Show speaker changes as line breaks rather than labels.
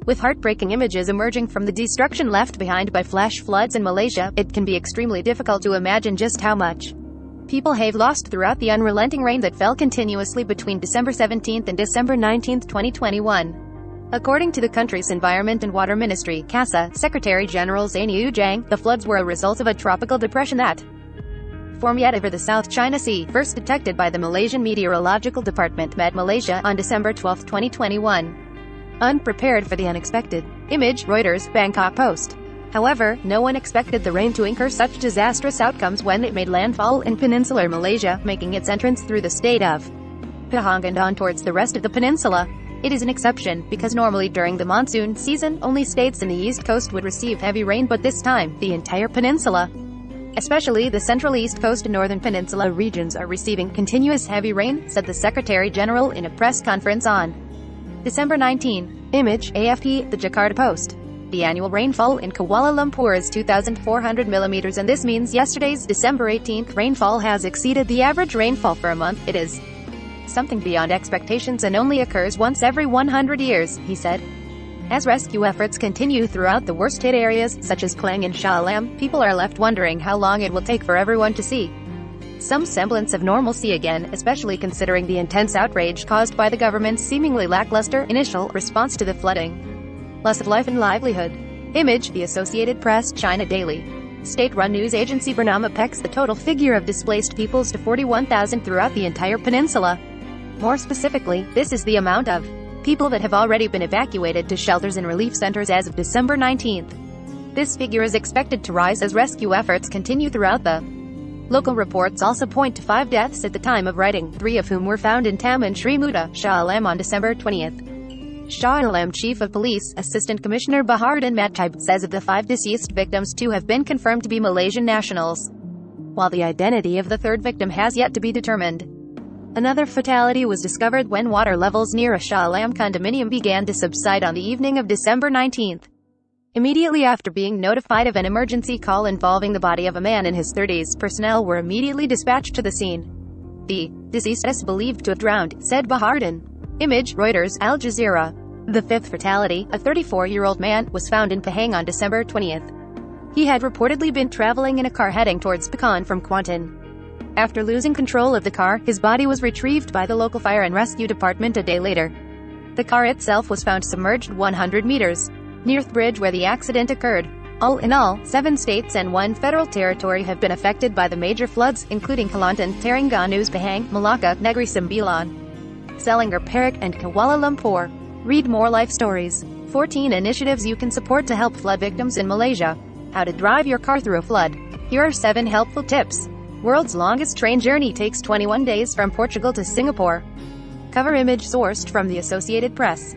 With heartbreaking images emerging from the destruction left behind by flash floods in Malaysia, it can be extremely difficult to imagine just how much people have lost throughout the unrelenting rain that fell continuously between December 17 and December 19, 2021. According to the country's Environment and Water Ministry, CASA, Secretary General Zainiu Zhang, the floods were a result of a tropical depression that formed over the South China Sea, first detected by the Malaysian Meteorological Department (Met Malaysia) on December 12, 2021. Unprepared for the unexpected. Image, Reuters, Bangkok Post. However, no one expected the rain to incur such disastrous outcomes when it made landfall in peninsular Malaysia, making its entrance through the state of Pahang and on towards the rest of the peninsula. It is an exception, because normally during the monsoon season, only states in the east coast would receive heavy rain, but this time, the entire peninsula, especially the central east coast and northern peninsula regions, are receiving continuous heavy rain, said the Secretary General in a press conference on December 19. Image, AFP, the Jakarta Post. The annual rainfall in Kuala Lumpur is 2,400 millimeters, and this means yesterday's December 18 rainfall has exceeded the average rainfall for a month. It is something beyond expectations and only occurs once every 100 years, he said. As rescue efforts continue throughout the worst-hit areas, such as Klang and Shah Alam, people are left wondering how long it will take for everyone to see some semblance of normalcy again, especially considering the intense outrage caused by the government's seemingly lackluster initial response to the flooding. Loss of life and livelihood. Image, The Associated Press, China Daily. State-run news agency Bernama pegs the total figure of displaced peoples to 41,000 throughout the entire peninsula. More specifically, this is the amount of people that have already been evacuated to shelters and relief centers as of December 19. This figure is expected to rise as rescue efforts continue throughout the local reports also point to 5 deaths at the time of writing, 3 of whom were found in Taman Sri Muda, Shah Alam on December 20. Shah Alam Chief of Police, Assistant Commissioner Baharuddin Matkaib, says of the 5 deceased victims, 2 have been confirmed to be Malaysian nationals, while the identity of the 3rd victim has yet to be determined. Another fatality was discovered when water levels near a Shah Alam condominium began to subside on the evening of December 19. Immediately after being notified of an emergency call involving the body of a man in his 30s, personnel were immediately dispatched to the scene. The deceased is believed to have drowned, said Baharuddin. Image, Reuters, Al Jazeera. The 5th fatality, a 34-year-old man, was found in Pahang on December 20. He had reportedly been traveling in a car heading towards Pekan from Kuantan. After losing control of the car, his body was retrieved by the local fire and rescue department a day later. The car itself was found submerged 100 meters near the bridge where the accident occurred. All in all, 7 states and 1 federal territory have been affected by the major floods, including Kelantan, Terengganu, Pahang, Malacca, Negeri Sembilan, Selangor, Perak, and Kuala Lumpur. Read more life stories. 14 initiatives you can support to help flood victims in Malaysia. How to drive your car through a flood. Here are 7 helpful tips. World's longest train journey takes 21 days from Portugal to Singapore. Cover image sourced from the Associated Press.